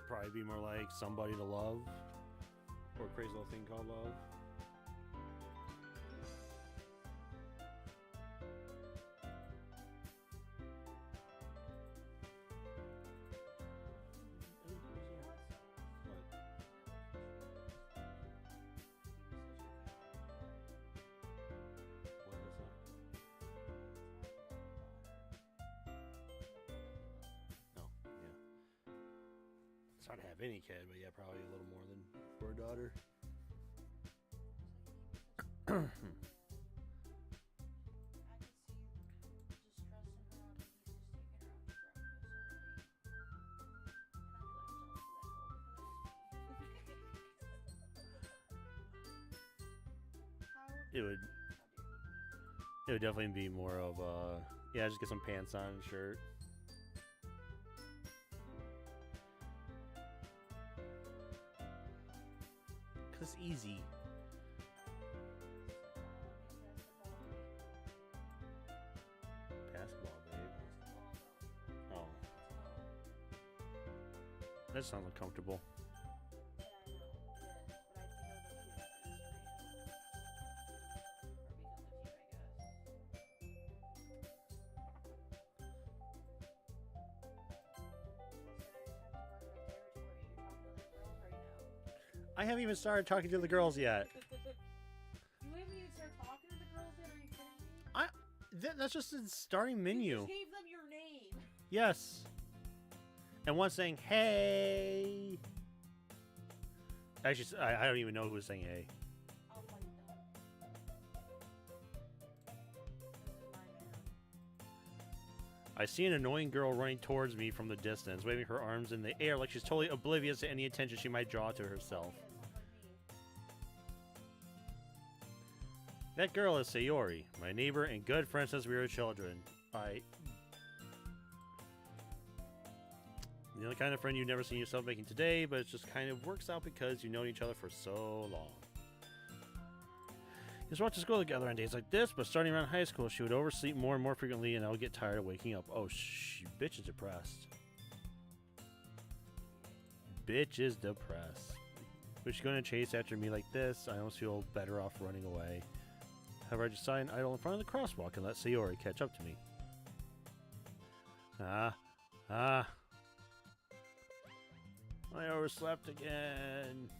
probably be more like Somebody to Love or Crazy Little Thing Called Love. It's hard to have any kid, but yeah, probably a little more than for a daughter. It would definitely be more of yeah, just get some pants on and shirt. Cause it's easy. Basketball, babe. Oh. That sounds uncomfortable. I haven't even started talking to the girls yet. You haven't even started talking to the girls yet? Are you kidding me? That's just the starting menu. You just gave them your name. Yes. And one saying, hey. Actually, I don't even know who was saying hey. I'll find out. I see an annoying girl running towards me from the distance, waving her arms in the air like she's totally oblivious to any attention she might draw to herself. That girl is Sayori, my neighbor and good friend since we were children. The only kind of friend you've never seen yourself making today, but it just kind of works out because you've known each other for so long. We used to walk to school together on days like this, but starting around high school, she would oversleep more and more frequently, and I would get tired of waking up. Oh, bitch is depressed. Bitch is depressed. But she's going to chase after me like this, I almost feel better off running away. However, I just sign idle in front of the crosswalk and let Sayori catch up to me. I overslept again.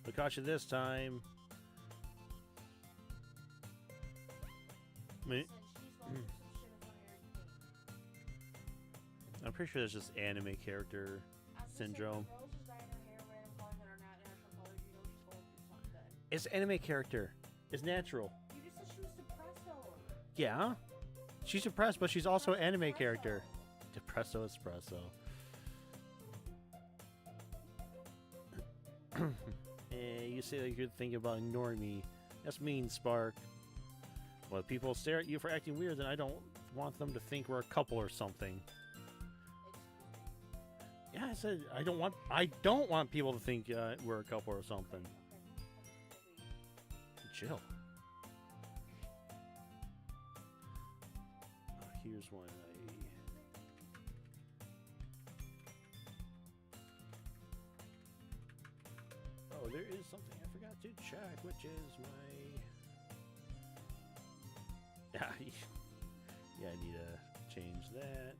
But caught you this time. I'm pretty sure that's just anime character syndrome. It's anime character. It's natural. You just said she was depressed though. Yeah. She's depressed, but she's also an anime character. Depresso espresso. You say that you're thinking about ignoring me. That's mean, Spark. Well, if people stare at you for acting weird, then I don't want them to think we're a couple or something. Yeah, I said I don't want people to think we're a couple or something. Chill. Here's one Oh, there is something I forgot to check, which is my... Yeah, I need to change that.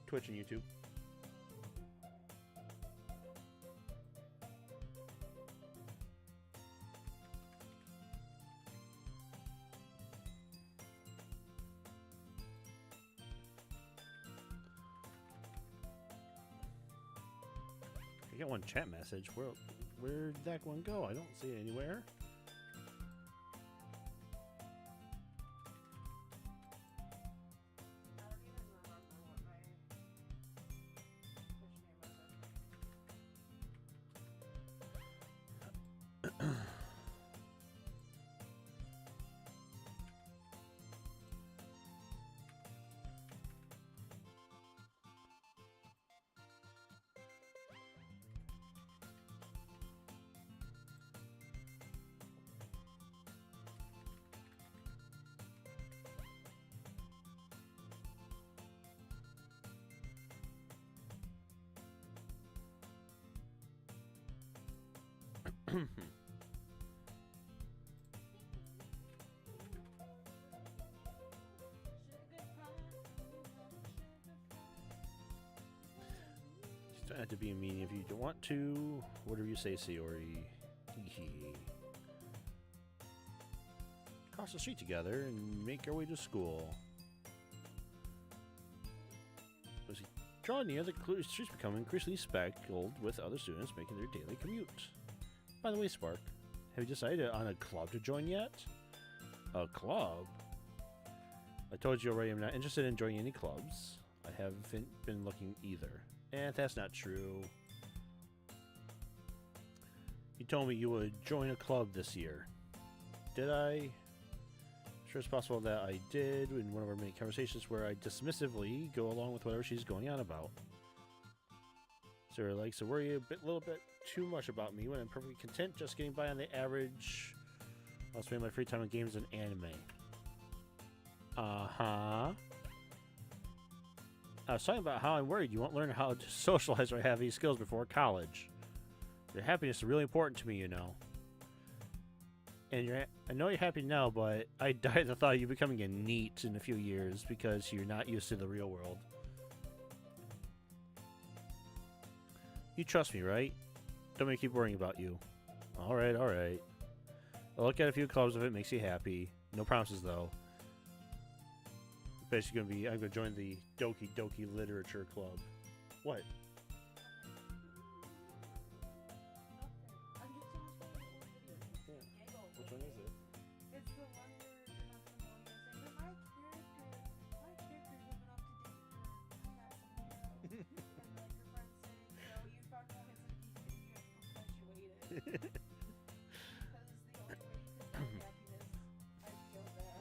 Twitch and YouTube. I got one chat message. Where did that one go? I don't see it anywhere. You don't have to be mean if you don't want to. Whatever you say, Sayori. Cross the street together and make our way to school. As we draw near, the streets become increasingly speckled with other students making their daily commute. By the way, Spark, have you decided on a club to join yet? A club? I told you already I'm not interested in joining any clubs. I haven't been looking either. That's not true. You told me you would join a club this year. Did I? Sure it's possible that I did in one of our many conversations where I dismissively go along with whatever she's going on about. Sarah likes to worry a little bit too much about me when I'm perfectly content just getting by on the average. I'll spend my free time on games and anime. Uh-huh. I was talking about how I'm worried you won't learn how to socialize or have these skills before college. Your happiness is really important to me, you know. And I know you're happy now, but I die at the thought of you becoming a NEET in a few years because you're not used to the real world. You trust me, right? Don't make me keep worrying about you. Alright, alright. I'll look at a few clubs if it makes you happy. No promises, though. Basically, I'm gonna join the Doki Doki Literature Club. What? Which one is it? It's the one where you're not gonna know you're saying, but my character's living up to date for and like your friends saying, so you found out his and you have perpetuated. Because the only way you can find happiness, I feel bad.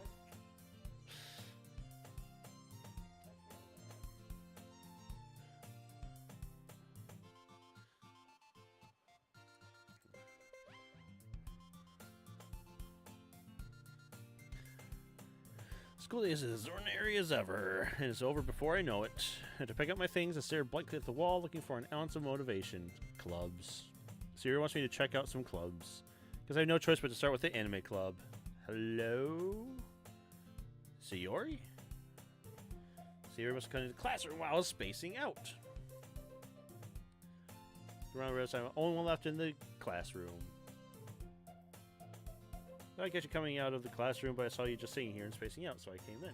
School days is as ordinary as ever, and it's over before I know it. I have to pick up my things and stare blankly at the wall looking for an ounce of motivation. Clubs. Siri wants me to check out some clubs, because I have no choice but to start with the anime club. Hello? Sayori? Sayori must come into the classroom while I was spacing out. Around the rest, I'm the only one left in the classroom. I guess you're coming out of the classroom, but I saw you just sitting here and spacing out, so I came in.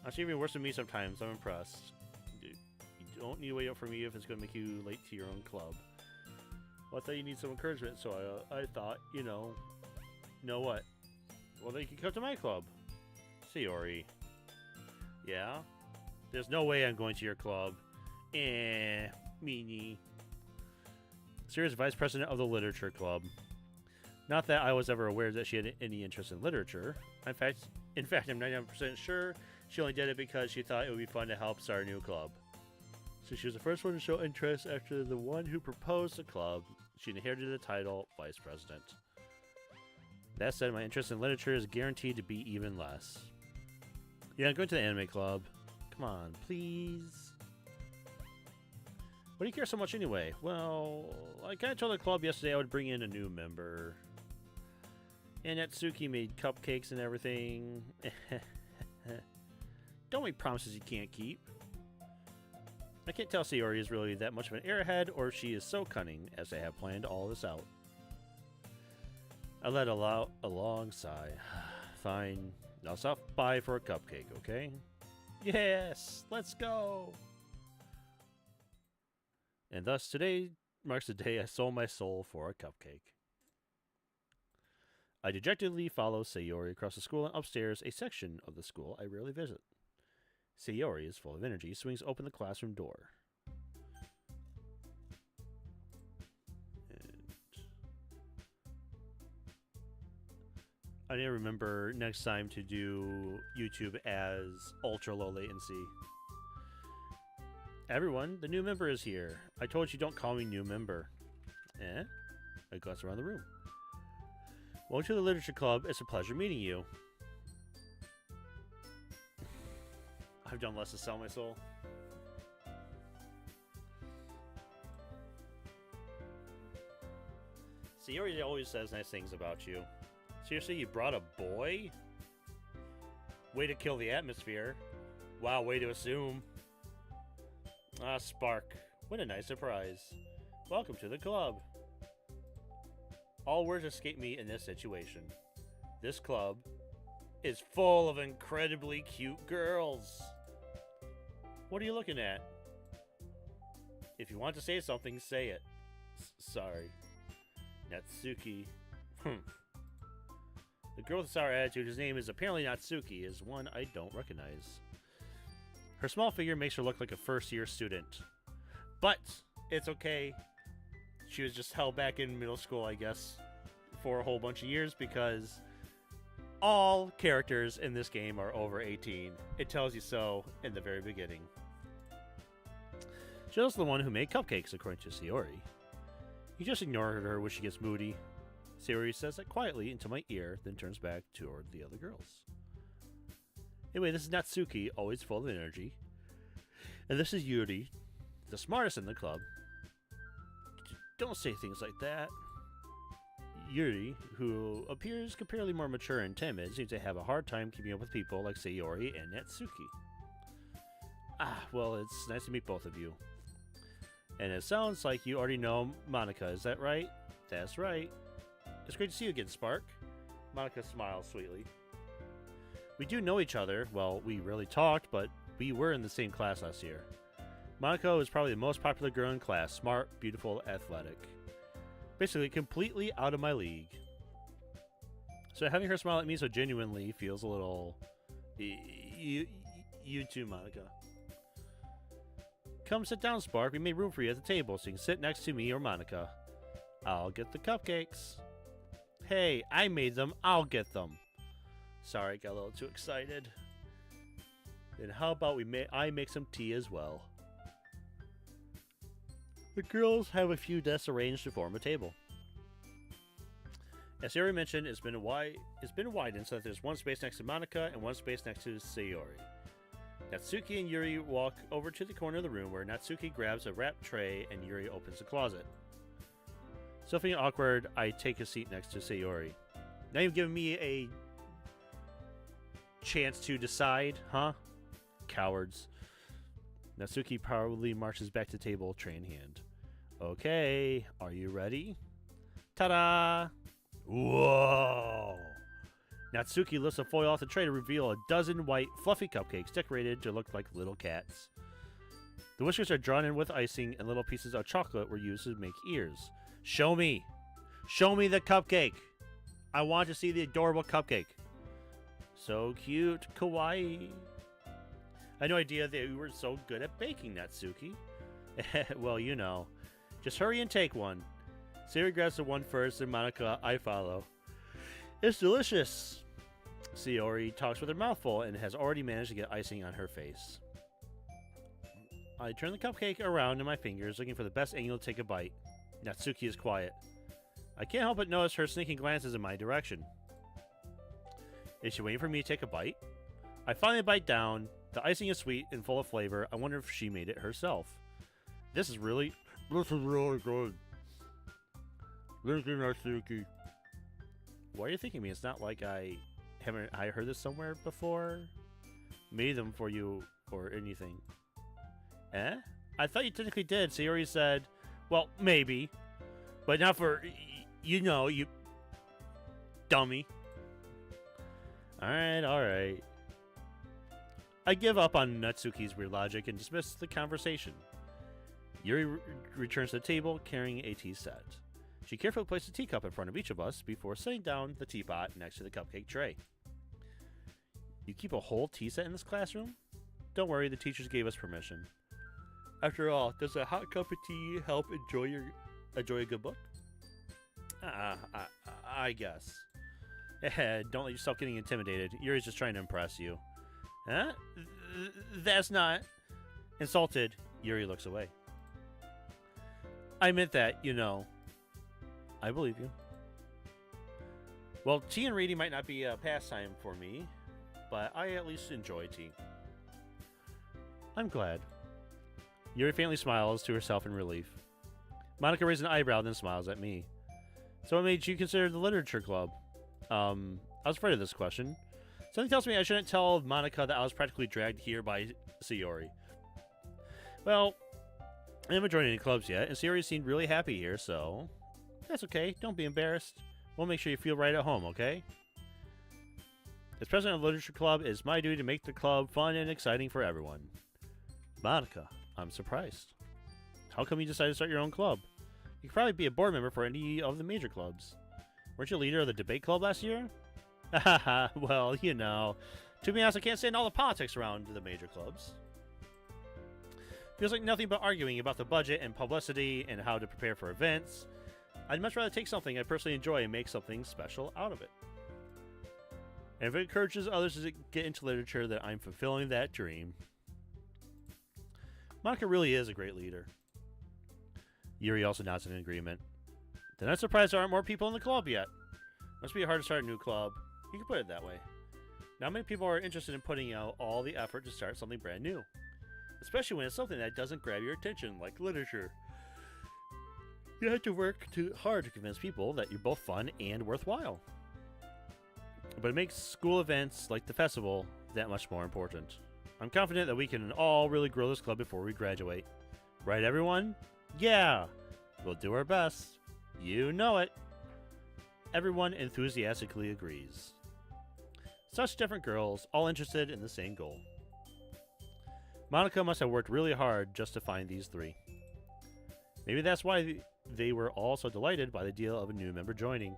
Actually, even worse than me sometimes. I'm impressed. You don't need to wait up for me if it's going to make you late to your own club. Well, I thought you need some encouragement, so I thought, you know what? Well, then you can come to my club. Sayori. Yeah? There's no way I'm going to your club. Meanie. Sayori's vice president of the literature club. Not that I was ever aware that she had any interest in literature. In fact, I'm 99% sure she only did it because she thought it would be fun to help start a new club. So she was the first one to show interest after the one who proposed the club. She inherited the title Vice President. That said, my interest in literature is guaranteed to be even less. Yeah, I'm going to the anime club. Come on, please. Why do you care so much anyway? Well, I kind of told the club yesterday I would bring in a new member. And Natsuki made cupcakes and everything. Don't make promises you can't keep. I can't tell Sayori is really that much of an airhead or if she is so cunning as I have planned all this out. I let out a long sigh. Fine. I'll stop by for a cupcake, okay? Yes! Let's go! And thus today marks the day I sold my soul for a cupcake. I dejectedly follow Sayori across the school and upstairs, a section of the school I rarely visit. Sayori is full of energy, swings open the classroom door. And I need to remember next time to do YouTube as ultra low latency. Everyone, the new member is here. I told you don't call me new member. I glance around the room. Welcome to the Literature Club. It's a pleasure meeting you. I've done less to sell my soul. Sayori always says nice things about you. Seriously, you brought a boy? Way to kill the atmosphere. Wow, way to assume. Ah, Spark. What a nice surprise. Welcome to the club. All words escape me in this situation. This club is full of incredibly cute girls. What are you looking at? If you want to say something, say it. Sorry. Natsuki. The girl with the sour attitude, whose name is apparently Natsuki, is one I don't recognize. Her small figure makes her look like a first-year student. But it's okay. She was just held back in middle school, I guess, for a whole bunch of years because all characters in this game are over 18. It tells you so in the very beginning. Jill's the one who made cupcakes, according to Sayori. You just ignore her when she gets moody. Sayori says that quietly into my ear, then turns back toward the other girls. Anyway, this is Natsuki, always full of energy. And this is Yuri, the smartest in the club. Don't say things like that. Yuri, who appears comparatively more mature and timid, seems to have a hard time keeping up with people like Sayori and Natsuki. Ah, well, it's nice to meet both of you. And it sounds like you already know Monica, is that right? That's right. It's great to see you again, Spark. Monica smiles sweetly. We do know each other. Well, we rarely talked, but we were in the same class last year. Monica was probably the most popular girl in class. Smart, beautiful, athletic. Basically, completely out of my league. So having her smile at me so genuinely feels a little... You too, Monica. Come sit down, Spark. We made room for you at the table, so you can sit next to me or Monica. I'll get the cupcakes. Hey, I made them. I'll get them. Sorry, got a little too excited. Then how about I make some tea as well? The girls have a few desks arranged to form a table. As Sayori mentioned, it's been widened so that there's one space next to Monica and one space next to Sayori. Natsuki and Yuri walk over to the corner of the room where Natsuki grabs a wrap tray and Yuri opens the closet. Still feeling awkward, I take a seat next to Sayori. Now you've given me a chance to decide, huh? Cowards. Natsuki proudly marches back to the table, tray in hand. Okay, are you ready? Ta-da! Whoa! Natsuki lifts a foil off the tray to reveal a dozen white, fluffy cupcakes decorated to look like little cats. The whiskers are drawn in with icing, and little pieces of chocolate were used to make ears. Show me! Show me the cupcake! I want to see the adorable cupcake. So cute, kawaii. I had no idea that you were so good at baking, Natsuki. Well, you know. Just hurry and take one. Sayori grabs the one first, and Monica, I follow. It's delicious. Sayori talks with her mouth full and has already managed to get icing on her face. I turn the cupcake around in my fingers, looking for the best angle to take a bite. Natsuki is quiet. I can't help but notice her sneaking glances in my direction. Is she waiting for me to take a bite? I finally bite down. The icing is sweet and full of flavor. I wonder if she made it herself. This is really good. Thank you, Natsuki. Why are you thinking of me? It's not like I heard this somewhere before. Made them for you or anything. Eh? I thought you technically did. Sayori said, well, maybe. But not for, you know, you dummy. Alright. I give up on Natsuki's weird logic and dismiss the conversation. Yuri returns to the table carrying a tea set. She carefully places a teacup in front of each of us before setting down the teapot next to the cupcake tray. You keep a whole tea set in this classroom? Don't worry, the teachers gave us permission. After all, does a hot cup of tea help enjoy a good book? I guess. Don't let yourself getting intimidated. Yuri's just trying to impress you. Huh? That's not... Insulted, Yuri looks away. I meant that, you know. I believe you. Well, tea and reading might not be a pastime for me, but I at least enjoy tea. I'm glad. Yuri faintly smiles to herself in relief. Monica raises an eyebrow, then smiles at me. So what made you consider the literature club? I was afraid of this question. Something tells me I shouldn't tell Monica that I was practically dragged here by Sayori. Well, I haven't joined any clubs yet, and Sayori seemed really happy here, so that's okay. Don't be embarrassed. We'll make sure you feel right at home, okay? As president of the Literature Club, it is my duty to make the club fun and exciting for everyone. Monica, I'm surprised. How come you decided to start your own club? You could probably be a board member for any of the major clubs. Weren't you leader of the debate club last year? Haha, well, you know. To be honest, I can't stand all the politics around the major clubs. Feels like nothing but arguing about the budget and publicity and how to prepare for events. I'd much rather take something I personally enjoy and make something special out of it. And if it encourages others to get into literature, then I'm fulfilling that dream. Monica really is a great leader. Yuri also nods in agreement. Then I'm surprised there aren't more people in the club yet. Must be hard to start a new club. You can put it that way. Not many people are interested in putting out all the effort to start something brand new. Especially when it's something that doesn't grab your attention, like literature. You have to work hard to convince people that you're both fun and worthwhile. But it makes school events like the festival that much more important. I'm confident that we can all really grow this club before we graduate. Right, everyone? Yeah! We'll do our best. You know it. Everyone enthusiastically agrees. Such different girls, all interested in the same goal. Monica must have worked really hard just to find these three. Maybe that's why they were all so delighted by the deal of a new member joining.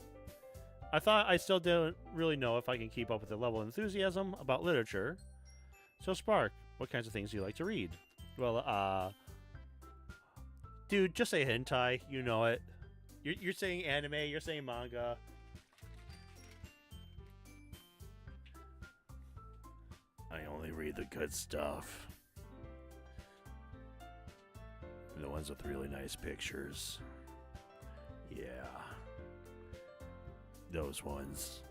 I thought I still don't really know if I can keep up with the level of enthusiasm about literature. So Spark, what kinds of things do you like to read? Well, dude, just say hentai, you know it. You're saying anime, you're saying manga. I only read the good stuff. The ones with really nice pictures. Yeah. Those ones.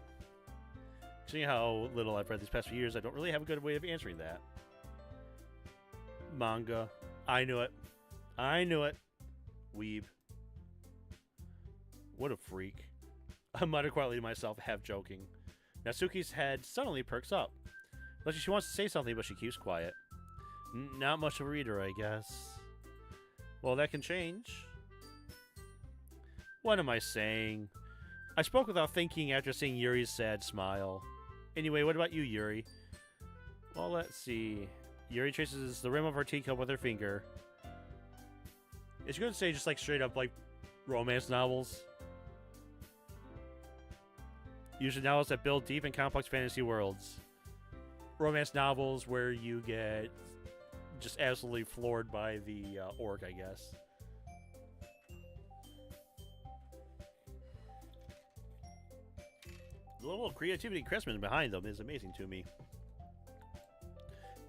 Seeing how little I've read these past few years, I don't really have a good way of answering that. Manga. I knew it. I knew it. Weeb. What a freak. I muttered quietly to myself, half joking. Natsuki's head suddenly perks up. Like she wants to say something, but she keeps quiet. Not much of a reader, I guess. Well, that can change. What am I saying? I spoke without thinking after seeing Yuri's sad smile. Anyway, what about you, Yuri? Well, let's see. Yuri traces the rim of her teacup with her finger. Is she going to say just like straight up like romance novels? Usually novels that build deep and complex fantasy worlds. Romance novels where you get just absolutely floored by the orc, I guess. The level of creativity and craftsmanship behind them is amazing to me.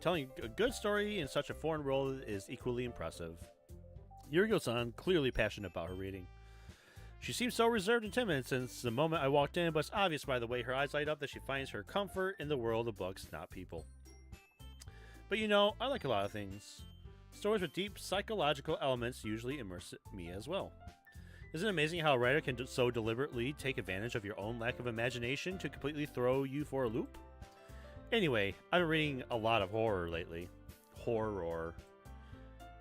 Telling a good story in such a foreign world is equally impressive. Yuriko-san clearly passionate about her reading. She seems so reserved and timid since the moment I walked in, but it's obvious by the way her eyes light up that she finds her comfort in the world of books, not people. But you know, I like a lot of things. Stories with deep psychological elements usually immerse me as well. Isn't it amazing how a writer can so deliberately take advantage of your own lack of imagination to completely throw you for a loop? Anyway, I've been reading a lot of horror lately. Horror.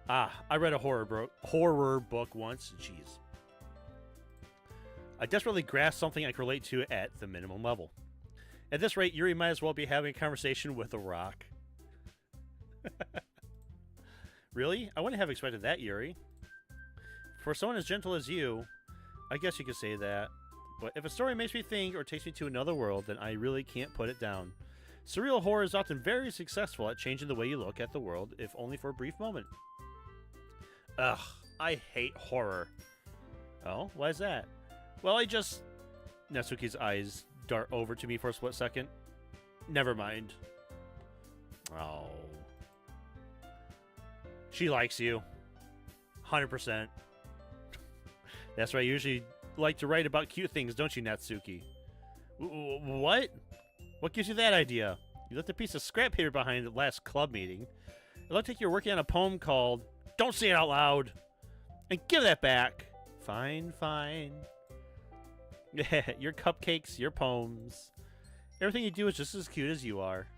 I read a horror book once. Jeez. I desperately grasped something I could relate to at the minimum level. At this rate, Yuri might as well be having a conversation with a rock. Really? I wouldn't have expected that, Yuri. For someone as gentle as you, I guess you could say that. But if a story makes me think or takes me to another world, then I really can't put it down. Surreal horror is often very successful at changing the way you look at the world, if only for a brief moment. Ugh, I hate horror. Oh, why is that? Well, Natsuki's eyes dart over to me for a split second. Never mind. Oh. She likes you. 100%. That's right, you usually like to write about cute things, don't you, Natsuki? What? What gives you that idea? You left a piece of scrap paper behind the last club meeting. It looked like you were working on a poem called Don't Say It Out Loud. And give that back. Fine, fine. Your cupcakes, your poems. Everything you do is just as cute as you are.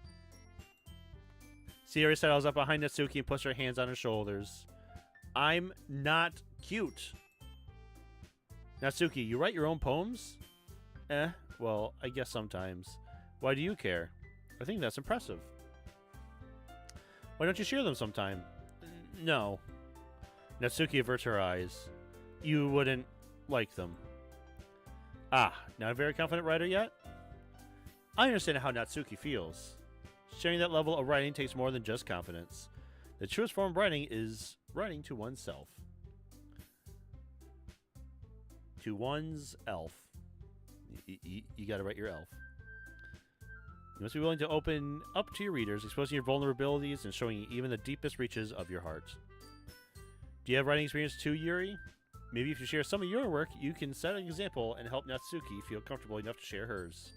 Sayori settles up behind Natsuki and puts her hands on her shoulders. I'm not cute. Natsuki, you write your own poems? Well, I guess sometimes. Why do you care? I think that's impressive. Why don't you share them sometime? No. Natsuki averts her eyes. You wouldn't like them. Ah, not a very confident writer yet? I understand how Natsuki feels. Sharing that level of writing takes more than just confidence. The truest form of writing is writing to oneself. To one's elf. You gotta write your elf. You must be willing to open up to your readers, exposing your vulnerabilities and showing even the deepest reaches of your heart. Do you have writing experience too, Yuri? Maybe if you share some of your work, you can set an example and help Natsuki feel comfortable enough to share hers.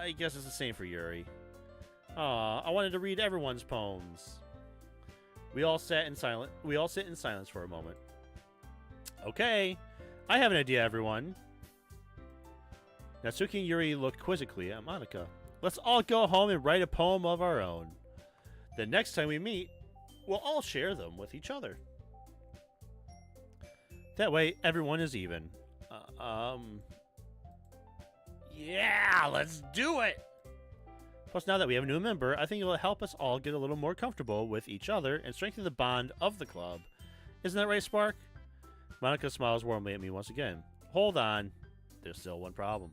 I guess it's the same for Yuri. Aw, I wanted to read everyone's poems. We all sit in silence for a moment. Okay, I have an idea, everyone. Natsuki and Yuri looked quizzically at Monika. Let's all go home and write a poem of our own. The next time we meet, we'll all share them with each other. That way, everyone is even. Yeah, let's do it! Plus, now that we have a new member, I think it will help us all get a little more comfortable with each other and strengthen the bond of the club. Isn't that right, Spark? Monika smiles warmly at me once again. Hold on. There's still one problem.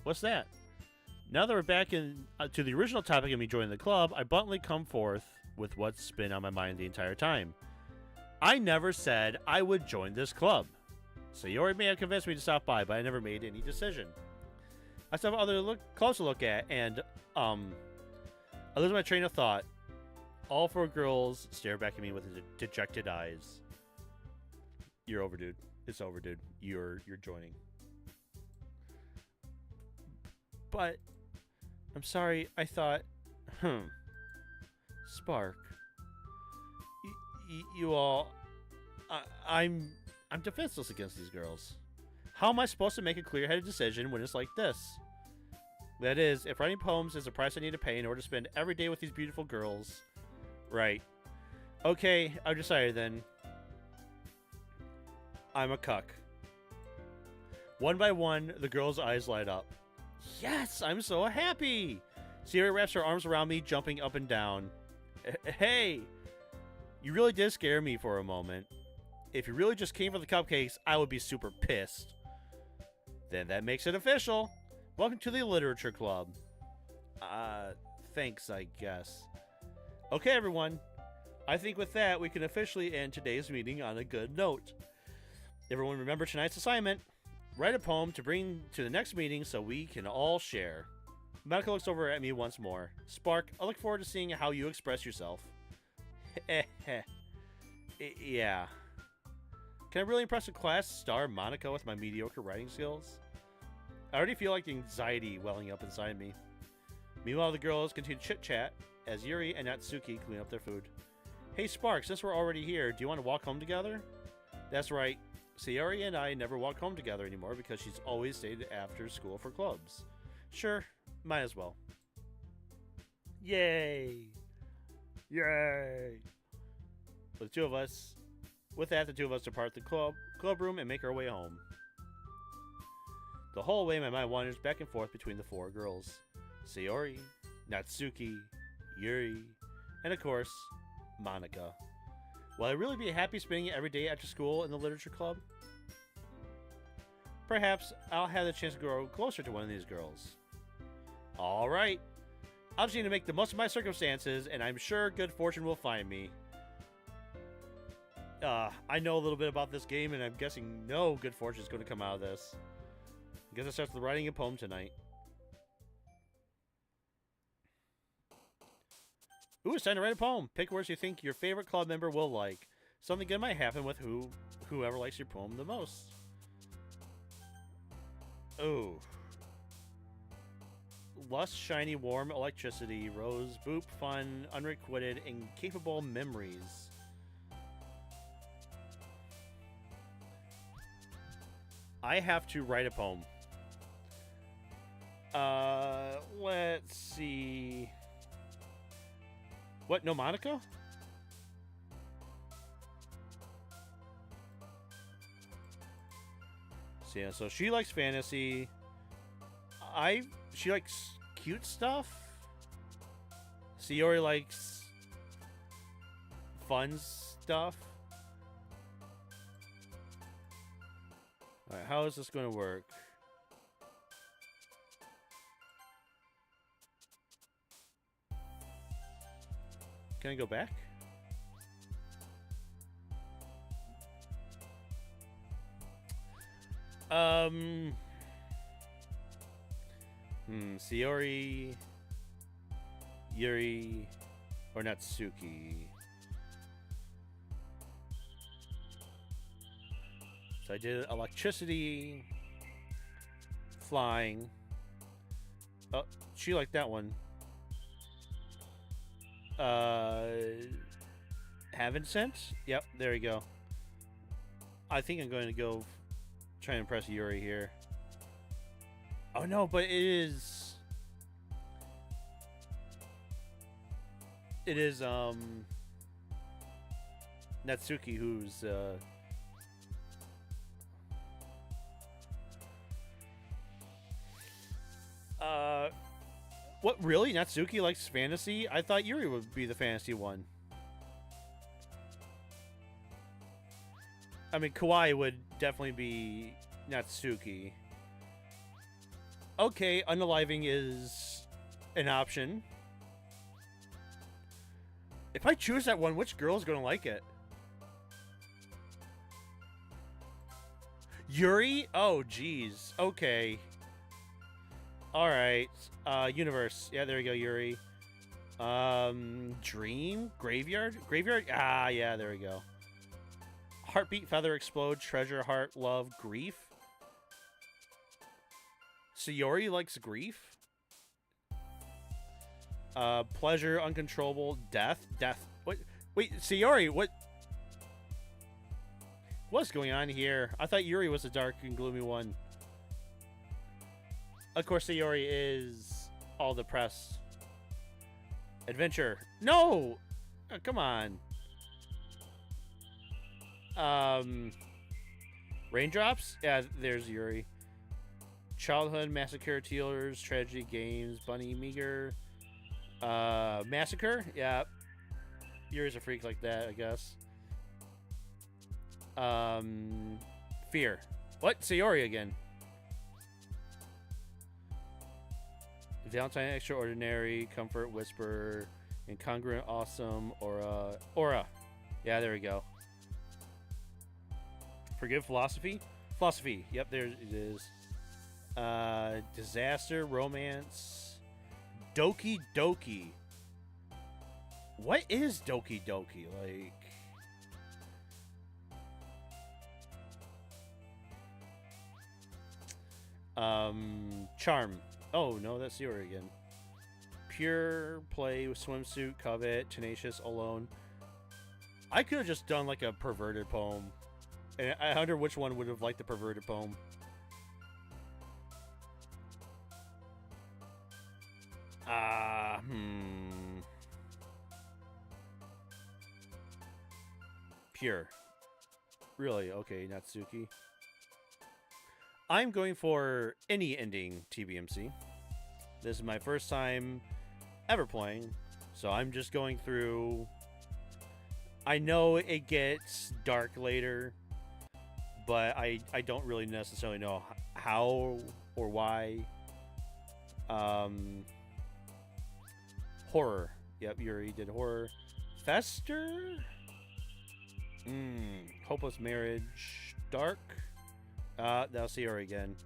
What's that? Now that we're back to the original topic of me joining the club, I bluntly come forth with what's been on my mind the entire time. I never said I would join this club. Sayori may have convinced me to stop by, but I never made any decision. I still have other close to look at, and I lose my train of thought. All four girls stare back at me with dejected eyes. You're over, dude. It's over, dude. You're joining. But I'm sorry. I thought, Spark. You all. I'm defenseless against these girls. How am I supposed to make a clear-headed decision when it's like this? That is, if writing poems is the price I need to pay in order to spend every day with these beautiful girls. Right. Okay, I've decided then. I'm a cuck. One by one, the girl's eyes light up. Yes, I'm so happy! Sayori wraps her arms around me, jumping up and down. Hey! You really did scare me for a moment. If you really just came for the cupcakes, I would be super pissed. Then that makes it official. Welcome to the Literature Club. Thanks, I guess. Okay, everyone. I think with that, we can officially end today's meeting on a good note. Everyone remember tonight's assignment. Write a poem to bring to the next meeting so we can all share. Monika looks over at me once more. Spark, I look forward to seeing how you express yourself. Yeah. Can I really impress a class star Monika with my mediocre writing skills? I already feel like the anxiety welling up inside me. Meanwhile, the girls continue to chit-chat as Yuri and Natsuki clean up their food. Hey Spark, since we're already here, do you want to walk home together? That's right. Sayori and I never walk home together anymore because she's always stayed after school for clubs. Sure, might as well. Yay! Yay! With that, the two of us depart the club room and make our way home. The whole way, my mind wanders back and forth between the four girls. Sayori, Natsuki, Yuri, and of course, Monika. Will I really be happy spending it every day after school in the literature club? Perhaps I'll have the chance to grow closer to one of these girls. Alright. I'm just going to make the most of my circumstances, and I'm sure good fortune will find me. I know a little bit about this game, and I'm guessing no good fortune is going to come out of this. I guess it starts with writing a poem tonight. Ooh, it's time to write a poem. Pick words you think your favorite club member will like. Something good might happen with whoever likes your poem the most. Ooh. Lust, shiny, warm electricity, rose, boop, fun, unrequited, incapable memories. I have to write a poem. Let's see. What? No Monica? So yeah, so she likes fantasy. She likes cute stuff. Sayori likes fun stuff. Alright, how is this going to work? Can I go back? Sayori, Yuri, or Natsuki. So I did electricity, flying. Oh, she liked that one. Heaven sense? Yep, there we go. I think I'm going to go try and impress Yuri here. Oh no, but it is Natsuki who's what, really? Natsuki likes fantasy? I thought Yuri would be the fantasy one. I mean, Kawaii would definitely be Natsuki. Okay, unaliving is an option. If I choose that one, which girl's gonna like it? Yuri? Oh, jeez. Okay. Alright. Universe. Yeah, there we go, Yuri. Dream? Graveyard? Graveyard? Ah, yeah, there we go. Heartbeat, feather, explode, treasure, heart, love, grief. Sayori likes grief. Pleasure, uncontrollable, death. Death. What? Wait, Sayori, what? What's going on here? I thought Yuri was the dark and gloomy one. Of course, Sayori is all depressed. Adventure. No! Oh, come on. Raindrops? Yeah, there's Yuri. Childhood, Massacre, Tealers, Tragedy, Games, Bunny, Meager. Massacre? Yeah. Yuri's a freak like that, I guess. Fear. What? Sayori again. Valentine, Extraordinary, Comfort, Whisper, Incongruent, Awesome, Aura. Aura. Yeah, there we go. Forgive, Philosophy? Philosophy. Yep, there it is. Disaster, Romance. Doki Doki. What is Doki Doki? Like... Charm. Oh, no, that's Yuri again. Pure Play, Swimsuit, Covet, Tenacious, Alone. I could have just done like a perverted poem. And I wonder which one would have liked the perverted poem. Pure. Really? Okay, Natsuki. I'm going for any ending TBMC. This is my first time ever playing, so I'm just going through. I know it gets dark later, but I don't really necessarily know how or why. Horror. Yep, Yuri did horror. Fester? Hopeless Marriage. Dark. That'll see her again.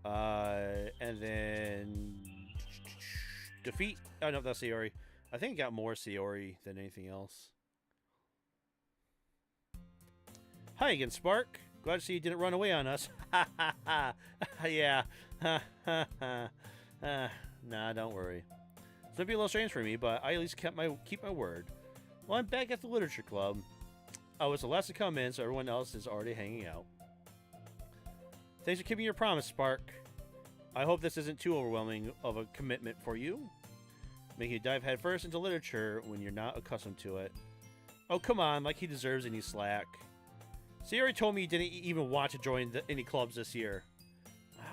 And then Defeat. Oh no, that's Sayori. I think it got more Sayori than anything else. Hi again, Spark. Glad to see you didn't run away on us. Ha ha ha. Yeah. Ha ha ha. Nah, don't worry. It's gonna be a little strange for me, but I at least keep my word. Well, I'm back at the Literature Club. I was the last to come in, so everyone else is already hanging out. Thanks for keeping your promise, Spark. I hope this isn't too overwhelming of a commitment for you. Making you dive headfirst into literature when you're not accustomed to it. Oh, come on, like he deserves any slack. Sayori told me he didn't even want to join any clubs this year.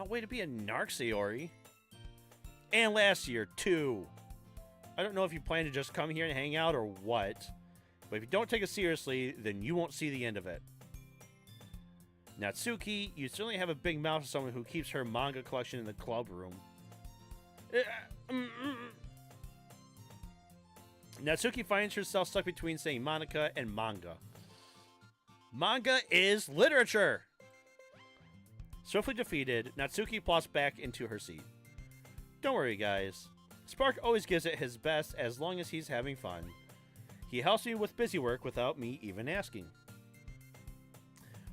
Way to be a narc, Sayori. And last year, too. I don't know if you plan to just come here and hang out or what, but if you don't take it seriously, then you won't see the end of it. Natsuki, you certainly have a big mouth for someone who keeps her manga collection in the club room. Natsuki finds herself stuck between saying Monica and manga. Manga is literature! Swiftly defeated, Natsuki plops back into her seat. Don't worry, guys. Spark always gives it his best as long as he's having fun. He helps me with busy work without me even asking.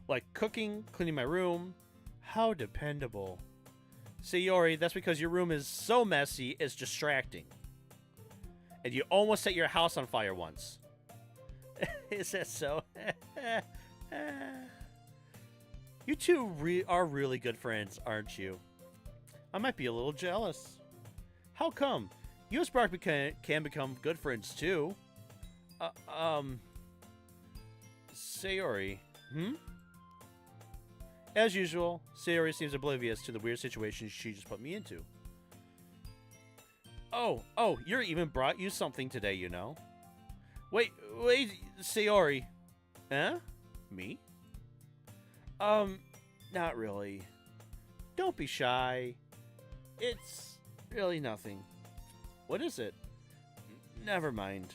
Like cooking, cleaning my room. How dependable. Sayori, that's because your room is so messy, it's distracting. And you almost set your house on fire once. Is that so? You two are really good friends, aren't you? I might be a little jealous. How come? You and Spark can become good friends too. Sayori. As usual, Sayori seems oblivious to the weird situation she just put me into. Oh, Yuri even brought you something today, you know. Wait, Sayori. Huh? Me? Not really. Don't be shy. It's really nothing. What is it? Never mind.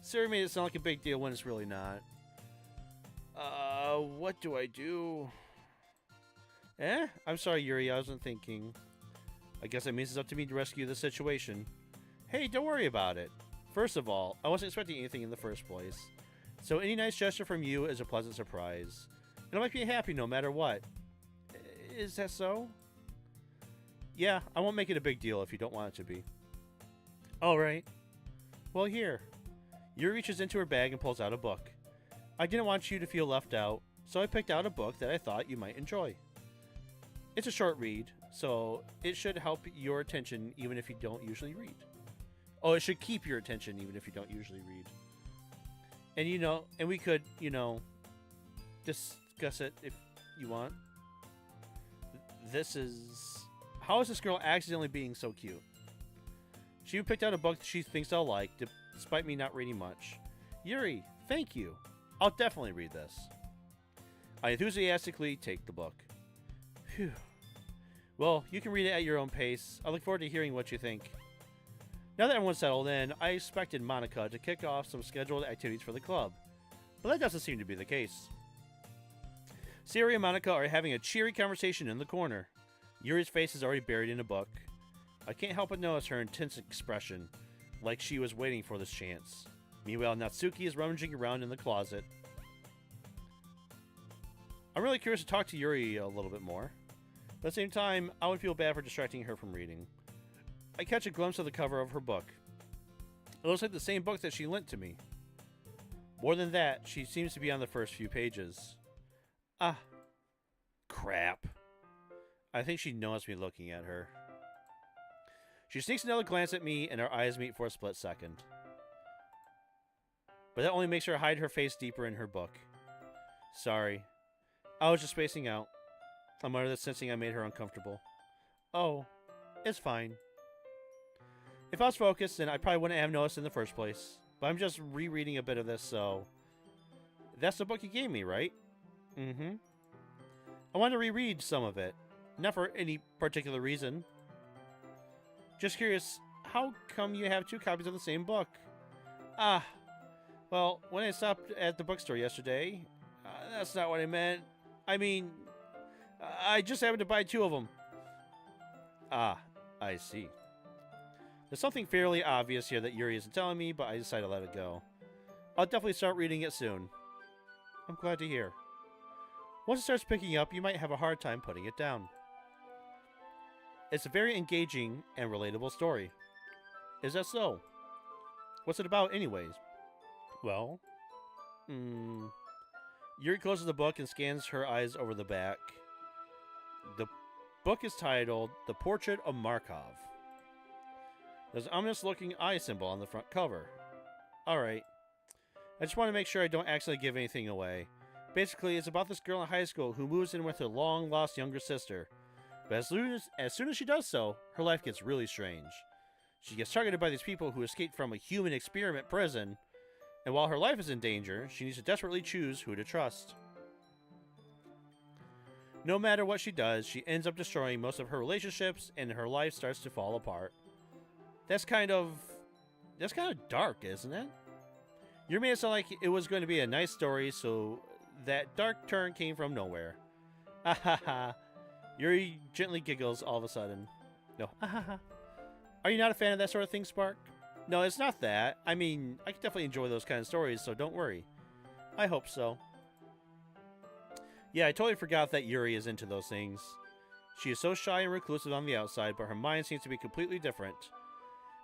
Sayori made it sound like a big deal when it's really not. What do I do? I'm sorry, Yuri, I wasn't thinking. I guess that means it's up to me to rescue the situation. Hey, don't worry about it. First of all, I wasn't expecting anything in the first place. So any nice gesture from you is a pleasant surprise. And I'll make you happy no matter what. Is that so? Yeah, I won't make it a big deal if you don't want it to be. Alright. Well, here. Yuri reaches into her bag and pulls out a book. I didn't want you to feel left out, so I picked out a book that I thought you might enjoy. It's a short read, so it should help your attention even if you don't usually read. Oh, it should keep your attention even if you don't usually read. And we could, discuss it if you want. How is this girl accidentally being so cute? She picked out a book that she thinks I'll like, despite me not reading much. Yuri, thank you. I'll definitely read this. I enthusiastically take the book. Phew. Well, you can read it at your own pace. I look forward to hearing what you think. Now that everyone's settled in, I expected Monica to kick off some scheduled activities for the club, but that doesn't seem to be the case. Sayori and Monica are having a cheery conversation in the corner. Yuri's face is already buried in a book. I can't help but notice her intense expression, like she was waiting for this chance. Meanwhile, Natsuki is rummaging around in the closet. I'm really curious to talk to Yuri a little bit more. But at the same time, I would feel bad for distracting her from reading. I catch a glimpse of the cover of her book. It looks like the same book that she lent to me. More than that, she seems to be on the first few pages. Ah, crap. I think she noticed me looking at her. She sneaks another glance at me and our eyes meet for a split second. But that only makes her hide her face deeper in her book. Sorry. I was just spacing out. I muttered, sensing I made her uncomfortable. Oh, it's fine. If I was focused, then I probably wouldn't have noticed in the first place. But I'm just rereading a bit of this, so... That's the book you gave me, right? Mm-hmm. I want to reread some of it. Not for any particular reason. Just curious, how come you have two copies of the same book? Ah, well, when I stopped at the bookstore yesterday... that's not what I meant. I mean... I just happened to buy two of them. Ah, I see. There's something fairly obvious here that Yuri isn't telling me, but I decided to let it go. I'll definitely start reading it soon. I'm glad to hear. Once it starts picking up, you might have a hard time putting it down. It's a very engaging and relatable story. Is that so? What's it about anyways? Well... Yuri closes the book and scans her eyes over the back. The book is titled The Portrait of Markov. There's an ominous looking eye symbol on the front cover. Alright. I just want to make sure I don't accidentally give anything away. Basically, it's about this girl in high school who moves in with her long-lost younger sister. But as soon as she does so, her life gets really strange. She gets targeted by these people who escaped from a human experiment prison, and while her life is in danger, she needs to desperately choose who to trust. No matter what she does, she ends up destroying most of her relationships, and her life starts to fall apart. That's kind of dark, isn't it? You made it sound like it was going to be a nice story, so that dark turn came from nowhere. Ah ha ha. Yuri gently giggles all of a sudden. No, ah ha ha. Are you not a fan of that sort of thing, Spark? No, it's not that. I mean, I can definitely enjoy those kind of stories, so don't worry. I hope so. Yeah, I totally forgot that Yuri is into those things. She is so shy and reclusive on the outside, but her mind seems to be completely different.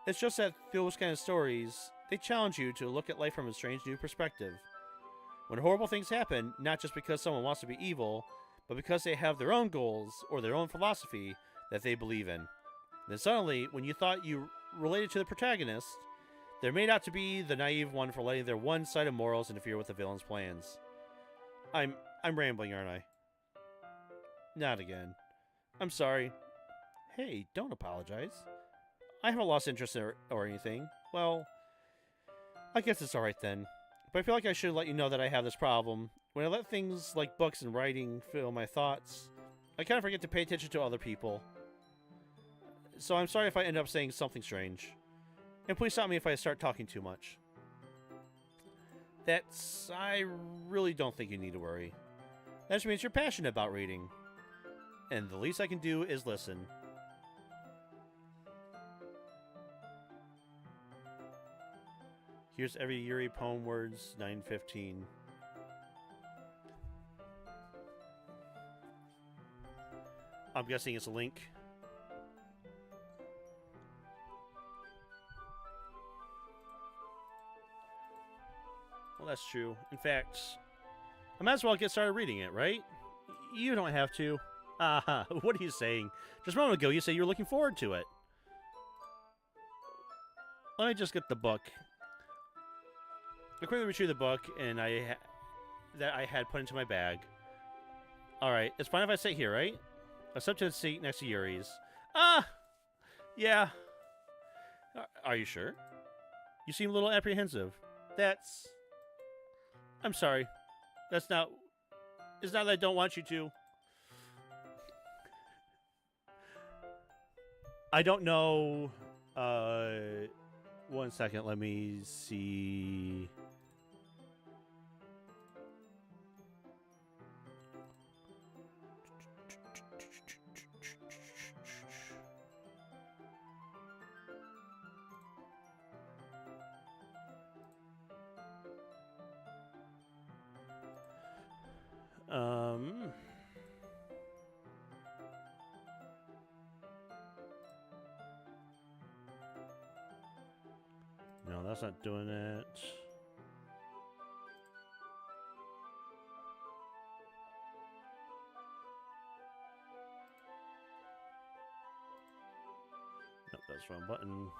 It's just that those kind of stories, they challenge you to look at life from a strange new perspective. When horrible things happen, not just because someone wants to be evil, but because they have their own goals or their own philosophy that they believe in. Then suddenly, when you thought you related to the protagonist, there may not to be the naive one for letting their one-sided morals interfere with the villain's plans. I'm rambling, aren't I? Not again. I'm sorry. Hey, don't apologize. I haven't lost interest or anything. Well, I guess it's alright then. But I feel like I should let you know that I have this problem. When I let things like books and writing fill my thoughts, I kind of forget to pay attention to other people. So I'm sorry if I end up saying something strange. And please stop me if I start talking too much. I really don't think you need to worry. That just means you're passionate about reading. And the least I can do is listen. Here's every Yuri poem words, 9:15. I'm guessing it's a link. Well, that's true. In fact, I might as well get started reading it, right? You don't have to. What are you saying? Just a moment ago, you said you were looking forward to it. Let me just get the book. I quickly retrieved the book, and that I had put into my bag. Alright, it's fine if I sit here, right? Except to the seat next to Yuri's. Yeah. Are you sure? You seem a little apprehensive. I'm sorry. It's not that I don't want you to. I don't know. 1 second, let me see. No, that's not doing it. Nope, that's the wrong button.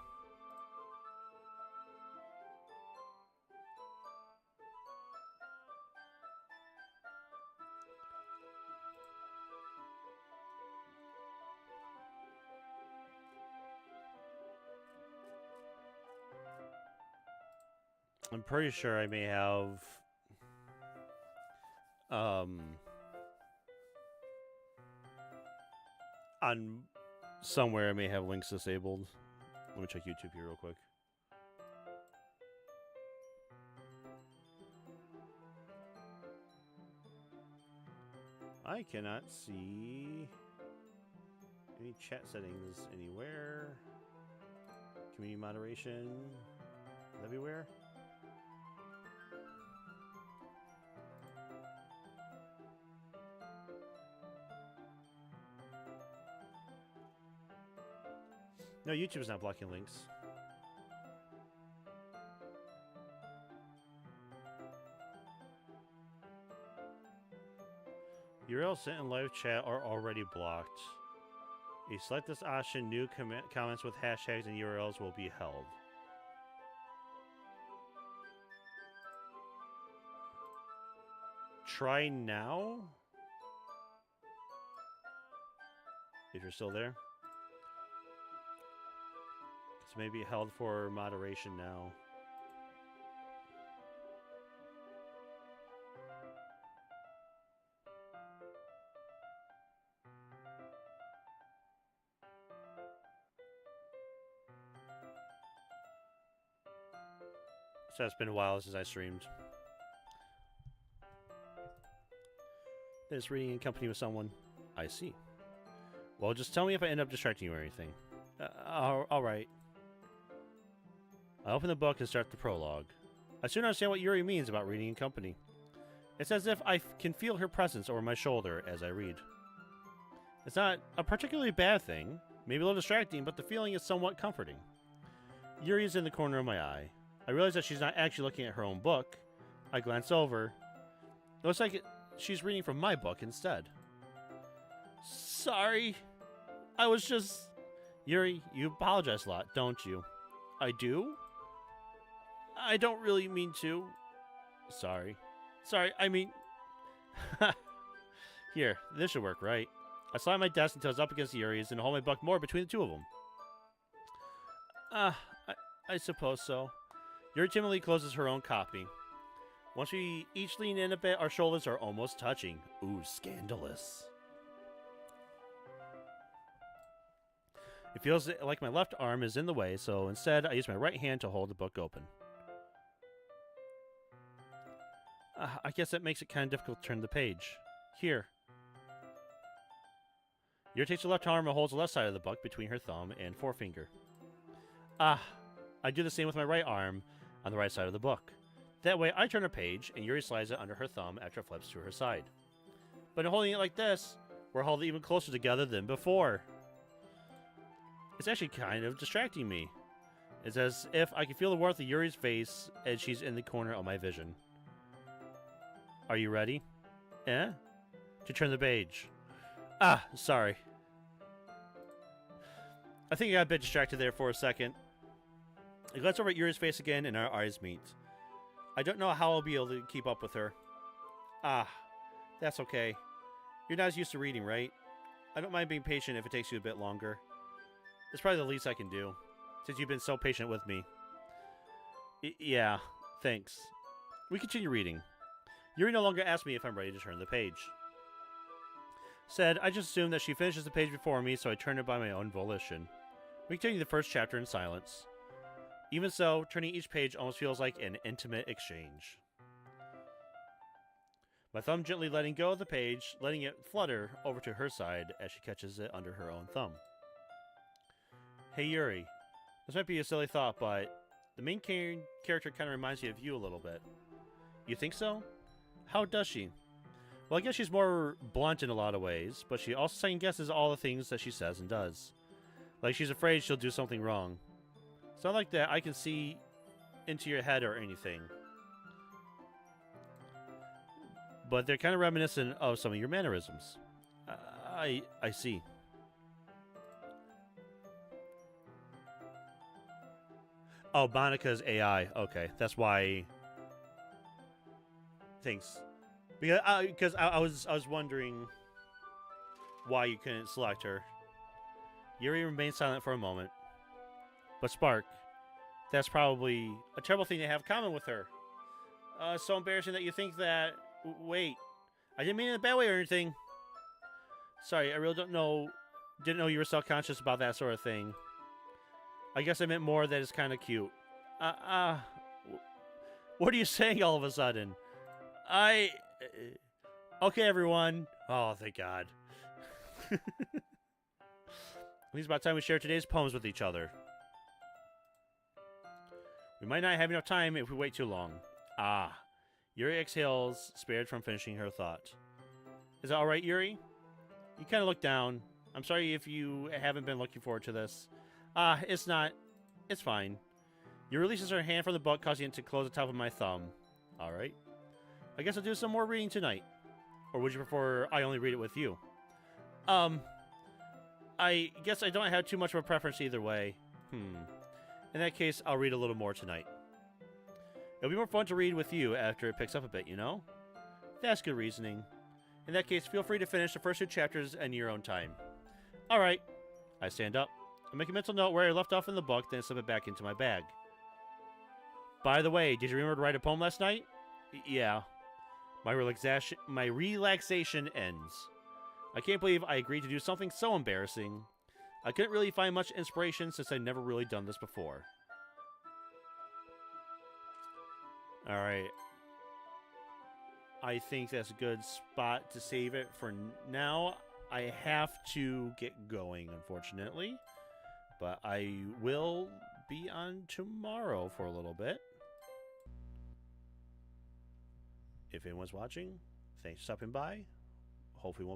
I'm pretty sure I may have on somewhere I may have links disabled. Let me check YouTube here real quick. I cannot see any chat settings anywhere. Community moderation everywhere. No, YouTube's not blocking links. URLs sent in live chat are already blocked. If you select this option, new comments with hashtags and URLs will be held. Try now? If you're still there. It's maybe held for moderation now. So it's been a while since I streamed. This reading in company with someone. I see. Well, just tell me if I end up distracting you or anything. Alright. I open the book and start the prologue. I soon understand what Yuri means about reading in company. It's as if I can feel her presence over my shoulder as I read. It's not a particularly bad thing, maybe a little distracting, but the feeling is somewhat comforting. Yuri is in the corner of my eye. I realize that she's not actually looking at her own book. I glance over. It looks like she's reading from my book instead. Sorry. I was just... Yuri, you apologize a lot, don't you? I do? I don't really mean to. Sorry. Sorry, I mean... Here, this should work, right? I slide my desk until it's up against Yuri's and hold my book more between the two of them. I suppose so. Yuri timidly closes her own copy. Once we each lean in a bit, our shoulders are almost touching. Ooh, scandalous. It feels like my left arm is in the way, so instead I use my right hand to hold the book open. I guess that makes it kind of difficult to turn the page. Here. Yuri takes her left arm and holds the left side of the book between her thumb and forefinger. I do the same with my right arm on the right side of the book. That way, I turn a page, and Yuri slides it under her thumb after it flips to her side. But in holding it like this, we're held even closer together than before. It's actually kind of distracting me. It's as if I can feel the warmth of Yuri's face as she's in the corner of my vision. Are you ready? To turn the page. Sorry. I think I got a bit distracted there for a second. I glance over at Yuri's face again, and our eyes meet. I don't know how I'll be able to keep up with her. That's okay. You're not as used to reading, right? I don't mind being patient if it takes you a bit longer. It's probably the least I can do, since you've been so patient with me. Yeah, thanks. We continue reading. Yuri no longer asks me if I'm ready to turn the page. Said, I just assume that she finishes the page before me, so I turn it by my own volition. We continue the first chapter in silence. Even so, turning each page almost feels like an intimate exchange. My thumb gently letting go of the page, letting it flutter over to her side as she catches it under her own thumb. Hey Yuri, this might be a silly thought, but the main character kind of reminds me of you a little bit. You think so? How does she? Well, I guess she's more blunt in a lot of ways, but she also second guesses all the things that she says and does. Like she's afraid she'll do something wrong. It's not like that I can see into your head or anything. But they're kind of reminiscent of some of your mannerisms. I see. Oh, Monica's AI. Okay, that's why. Thanks. Because I was wondering why you couldn't select her. Yuri remains silent for a moment. But Spark, that's probably a terrible thing to have in common with her. So embarrassing that you think that... Wait, I didn't mean it in a bad way or anything. Sorry, I really didn't know you were self-conscious about that sort of thing. I guess I meant more that it's kind of cute. What are you saying all of a sudden? Okay, everyone. Oh, thank God. I think it's about time we share today's poems with each other. We might not have enough time if we wait too long. Yuri exhales, spared from finishing her thought. Is that alright, Yuri? You kind of look down. I'm sorry if you haven't been looking forward to this. It's not. It's fine. Yuri releases her hand from the book, causing it to close the top of my thumb. Alright. I guess I'll do some more reading tonight. Or would you prefer I only read it with you? I guess I don't have too much of a preference either way. In that case, I'll read a little more tonight. It'll be more fun to read with you after it picks up a bit, you know? That's good reasoning. In that case, feel free to finish the first 2 chapters in your own time. Alright. I stand up. I make a mental note where I left off in the book, then slip it back into my bag. By the way, did you remember to write a poem last night? Yeah. My relaxation ends. I can't believe I agreed to do something so embarrassing. I couldn't really find much inspiration since I'd never really done this before. Alright. I think that's a good spot to save it for now. I have to get going, unfortunately. But I will be on tomorrow for a little bit. If anyone's watching, thanks for stopping by. Hopefully won't be